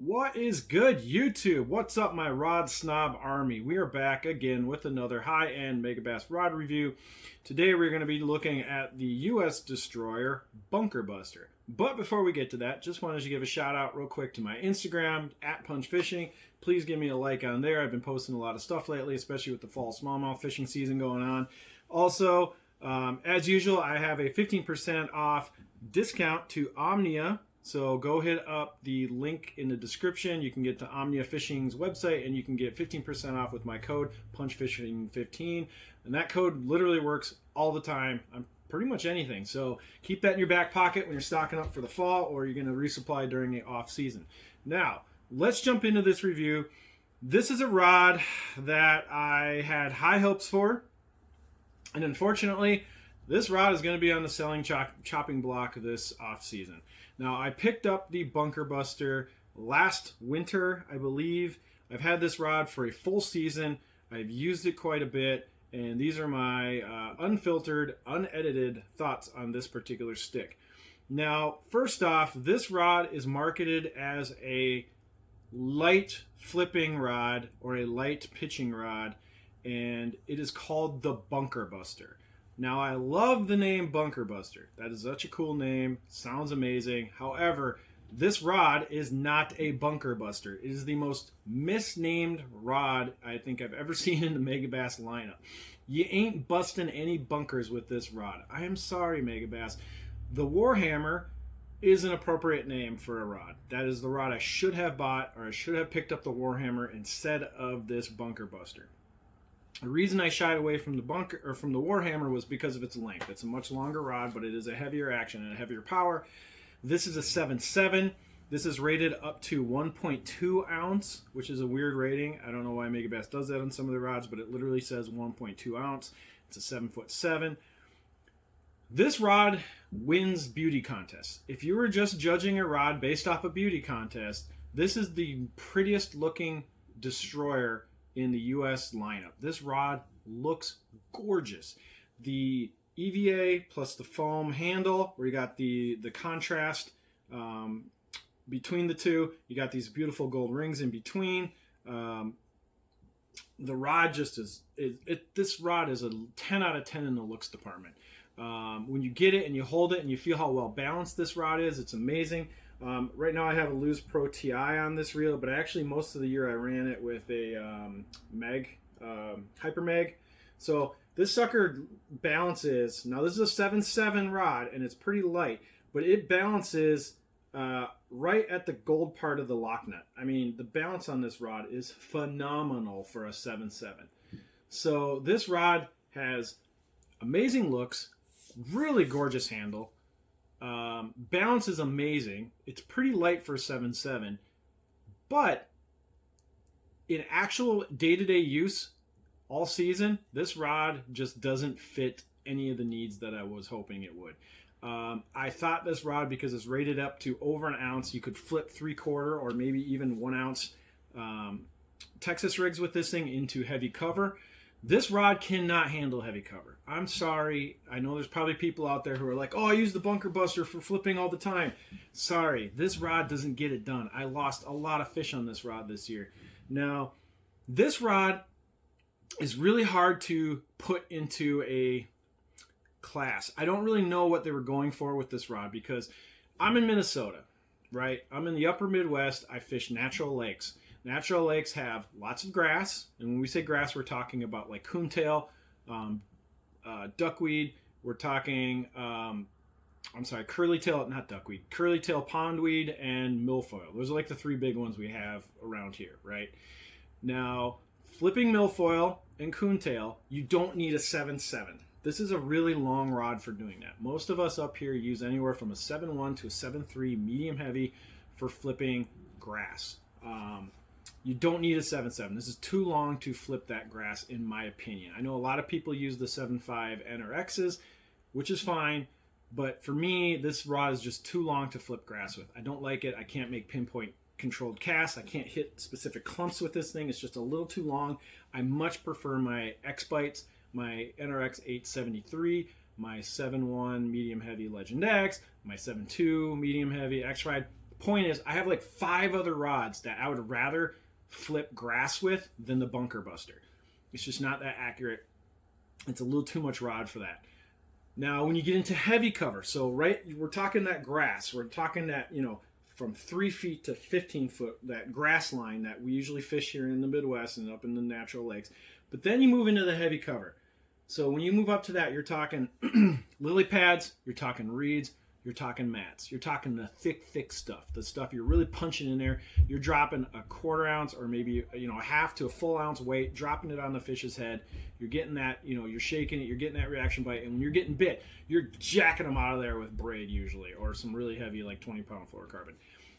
What is good, YouTube? What's up, my rod snob army? We are back again with another high-end Megabass rod review. Today we're going to be looking at the U.S. Destroyer Bunker Buster. But before we get to that, just wanted to give a shout out real quick to my Instagram, @punchfishing. Please give me a like on there. I've been posting a lot of stuff lately, especially with the fall smallmouth fishing season going on. Also, as usual, I have a 15% off discount to Omnia. So go hit up the link in the description. You can get to Omnia Fishing's website and you can get 15% off with my code PUNCHFISHING15. And that code literally works all the time on pretty much anything. So keep that in your back pocket when you're stocking up for the fall or you're going to resupply during the off season. Now, let's jump into this review. This is a rod that I had high hopes for. And unfortunately, this rod is going to be on the selling chopping block this off season. Now, I picked up the Bunker Buster last winter, I believe. I've had this rod for a full season. I've used it quite a bit, and these are my unfiltered, unedited thoughts on this particular stick. Now, first off, this rod is marketed as a light flipping rod or a light pitching rod, and it is called the Bunker Buster. Now, I love the name Bunker Buster. That is such a cool name. Sounds amazing. However, this rod is not a Bunker Buster. It is the most misnamed rod I think I've ever seen in the Megabass lineup. You ain't busting any bunkers with this rod. I am sorry, Megabass. The Warhammer is an appropriate name for a rod. That is the rod I should have bought, or I should have picked up the Warhammer instead of this Bunker Buster. The reason I shied away from the Warhammer was because of its length. It's a much longer rod, but it is a heavier action and a heavier power. This is a 7.7. This is rated up to 1.2 ounce, which is a weird rating. I don't know why Megabass does that on some of the rods, but it literally says 1.2 ounce. It's a 7'7". This rod wins beauty contests. If you were just judging a rod based off a beauty contest, this is the prettiest looking destroyer in the US lineup. This rod looks gorgeous. The EVA plus the foam handle, where you got the contrast between the two. You got these beautiful gold rings in between. The rod just is, this rod is a 10 out of 10 in the looks department. When you get it and you hold it and you feel how well balanced this rod is, it's amazing. Right now I have a Lose Pro TI on this reel, but actually most of the year I ran it with a Hyper Meg. So this sucker balances, now this is a 7.7 rod and it's pretty light, but it balances right at the gold part of the lock nut. I mean, the balance on this rod is phenomenal for a 7.7. So this rod has amazing looks, really gorgeous handle. Balance is amazing. It's pretty light for 7.7, but in actual day-to-day use all season, this rod just doesn't fit any of the needs that I was hoping it would. I thought this rod, because it's rated up to over an ounce, you could flip 3/4 or maybe even 1 ounce Texas rigs with this thing into heavy cover. This rod cannot handle heavy cover. I'm sorry. I know there's probably people out there who are like, oh, I use the Bunker Buster for flipping all the time. Sorry, this rod doesn't get it done. I lost a lot of fish on this rod this year. Now, this rod is really hard to put into a class. I don't really know what they were going for with this rod because I'm in Minnesota, right? I'm in the upper Midwest. I fish natural lakes. Natural lakes have lots of grass, and when we say grass, we're talking about like coontail, duckweed. We're talking, curlytail, not duckweed, curlytail pondweed and milfoil. Those are like the 3 big ones we have around here, right? Now, flipping milfoil and coontail, you don't need a 7.7. This is a really long rod for doing that. Most of us up here use anywhere from a 7.1 to a 7.3 medium heavy for flipping grass. You don't need a 7.7. This is too long to flip that grass, in my opinion. I know a lot of people use the 7.5 NRXs, which is fine, but for me, this rod is just too long to flip grass with. I don't like it. I can't make pinpoint controlled casts. I can't hit specific clumps with this thing. It's just a little too long. I much prefer my X-Bites, my NRX 873, my 7.1 medium heavy Legend X, my 7.2 medium heavy X-Ride. The point is, I have like 5 other rods that I would rather flip grass with than the Bunker Buster. It's just not that accurate. It's a little too much rod for that. Now, when you get into heavy cover, so we're talking that grass. We're talking that, from 3 feet to 15 foot, that grass line that we usually fish here in the Midwest and up in the natural lakes. But then you move into the heavy cover. So when you move up to that, you're talking lily pads, you're talking reeds, you're talking mats. You're talking the thick stuff, the stuff you're really punching in there. You're dropping a 1/4 ounce or maybe, a half to a full ounce weight, dropping it on the fish's head. You're getting that, you're shaking it, you're getting that reaction bite. And when you're getting bit, you're jacking them out of there with braid usually, or some really heavy, like 20-pound fluorocarbon.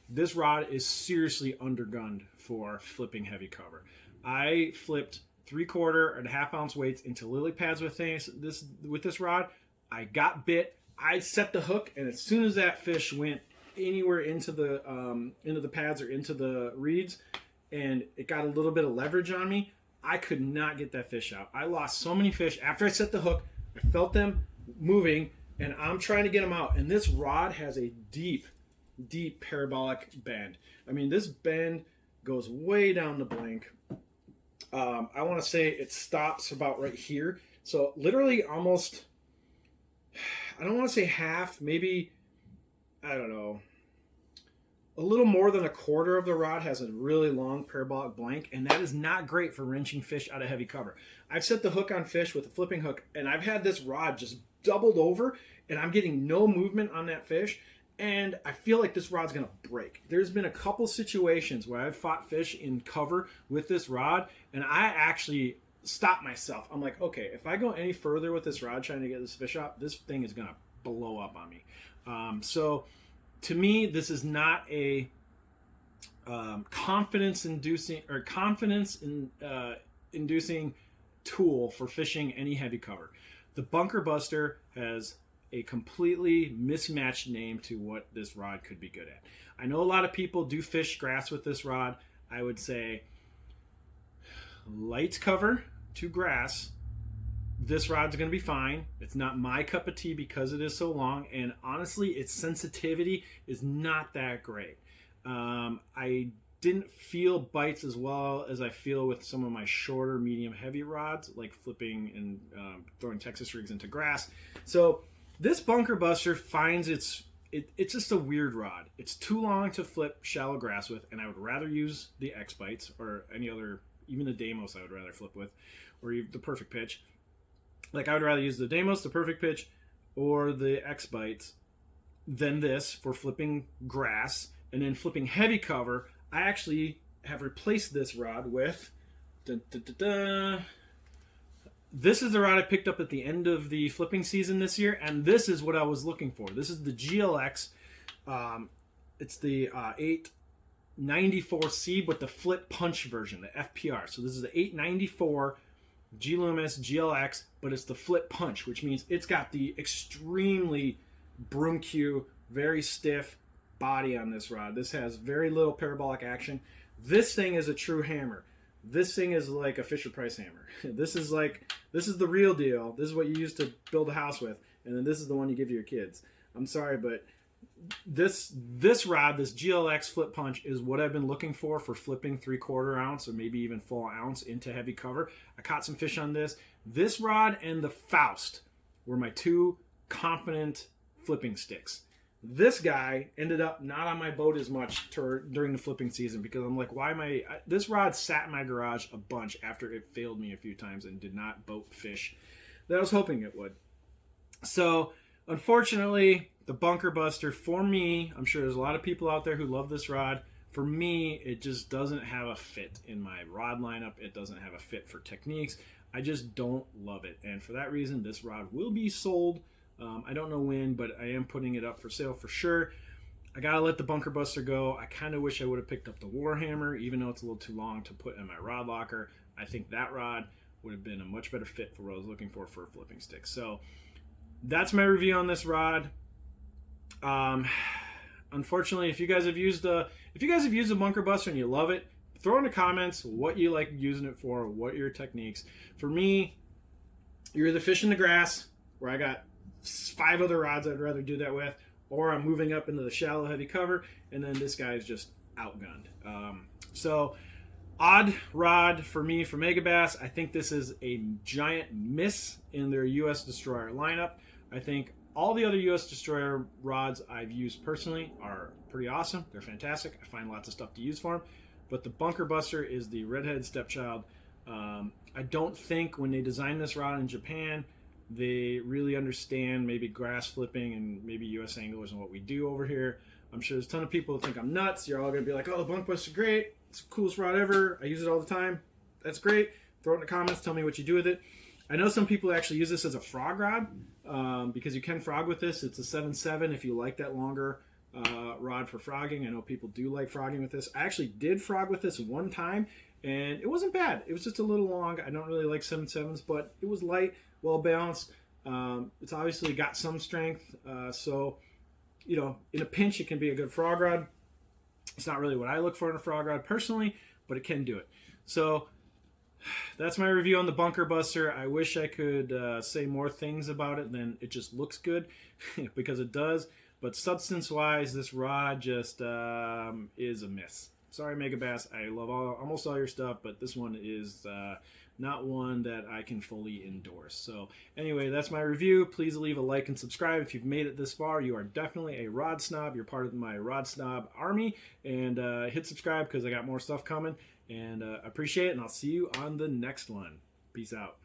This rod is seriously undergunned for flipping heavy cover. I flipped 3/4 and 1/2 ounce weights into lily pads with this rod. I got bit. I set the hook, and as soon as that fish went anywhere into the pads or into the reeds, and it got a little bit of leverage on me, I could not get that fish out. I lost so many fish. After I set the hook, I felt them moving, and I'm trying to get them out. And this rod has a deep parabolic bend. I mean, this bend goes way down the blank. I want to say it stops about right here. So literally almost, I don't want to say half, maybe, I don't know, a little more than 1/4 of the rod has a really long parabolic blank, and that is not great for wrenching fish out of heavy cover. I've set the hook on fish with a flipping hook, and I've had this rod just doubled over, and I'm getting no movement on that fish, and I feel like this rod's going to break. There's been a couple situations where I've fought fish in cover with this rod, and I actually stop myself. I'm like, okay, if I go any further with this rod trying to get this fish out, this thing is going to blow up on me. So to me, this is not a confidence-inducing tool for fishing any heavy cover. The Bunker Buster has a completely mismatched name to what this rod could be good at. I know a lot of people do fish grass with this rod. I would say light cover to grass, this rod's going to be fine. It's not my cup of tea because it is so long, and honestly, its sensitivity is not that great. I didn't feel bites as well as I feel with some of my shorter, medium, heavy rods, like flipping and throwing Texas rigs into grass. So this Bunker Buster finds it's just a weird rod. It's too long to flip shallow grass with, and I would rather use the X-Bites or any other, even the Deimos I would rather flip with, or the Perfect Pitch. Like, I would rather use the Deimos, the Perfect Pitch, or the X-Bites than this for flipping grass. And then flipping heavy cover, I actually have replaced this rod with... This is the rod I picked up at the end of the flipping season this year, and this is what I was looking for. This is the GLX. It's the 894C, but the flip punch version, the FPR. So this is the 894 G Loomis GLX, but it's the flip punch, which means it's got the extremely broom cue, very stiff body on this rod. This has very little parabolic action. This thing is a true hammer. This thing is like a Fisher-Price hammer. This is the real deal. This is what you use to build a house with, and then this is the one you give to your kids. I'm sorry, but this rod, this GLX flip punch, is what I've been looking for flipping 3/4 ounce or maybe even full ounce into heavy cover. I caught some fish on this. This rod and the Faust were my two confident flipping sticks. This guy ended up not on my boat as much during the flipping season because I'm like, why am this rod sat in my garage a bunch after it failed me a few times and did not boat fish that I was hoping it would. So unfortunately, the Bunker Buster, for me, I'm sure there's a lot of people out there who love this rod. For me, it just doesn't have a fit in my rod lineup. It doesn't have a fit for techniques. I just don't love it. And for that reason, this rod will be sold. I don't know when, but I am putting it up for sale for sure. I gotta let the Bunker Buster go. I kind of wish I would have picked up the Warhammer, even though it's a little too long to put in my rod locker. I think that rod would have been a much better fit for what I was looking for a flipping stick. So that's my review on this rod. Unfortunately, if you guys have used the Bunker Buster and you love it, throw in the comments what you like using it for, what are your techniques. For me, you're either fishing the grass, where I got 5 other rods I'd rather do that with, or I'm moving up into the shallow heavy cover, and then this guy is just outgunned. So odd rod for me for Megabass. I think this is a giant miss in their US Destroyer lineup. I think all the other US Destroyer rods I've used personally are pretty awesome. They're fantastic. I find lots of stuff to use for them. But the Bunker Buster is the redhead stepchild. I don't think when they designed this rod in Japan, they really understand maybe grass flipping and maybe US anglers and what we do over here. I'm sure there's a ton of people that think I'm nuts. You're all going to be like, oh, the Bunker Buster's great. It's the coolest rod ever. I use it all the time. That's great. Throw it in the comments. Tell me what you do with it. I know some people actually use this as a frog rod because you can frog with this. It's a 7.7 if you like that longer rod for frogging. I know people do like frogging with this. I actually did frog with this one time, and it wasn't bad. It was just a little long. I don't really like 7.7s, but it was light, well balanced. It's obviously got some strength, so you know, in a pinch, it can be a good frog rod. It's not really what I look for in a frog rod personally, but it can do it. So that's my review on the Bunker Buster. I wish I could say more things about it than it just looks good, because it does. But substance-wise, this rod just is a miss. Sorry, Megabass. I love almost all your stuff, but this one is not one that I can fully endorse. So anyway, that's my review. Please leave a like and subscribe if you've made it this far. You are definitely a rod snob. You're part of my rod snob army. And hit subscribe because I got more stuff coming. And appreciate it, and I'll see you on the next one. Peace out.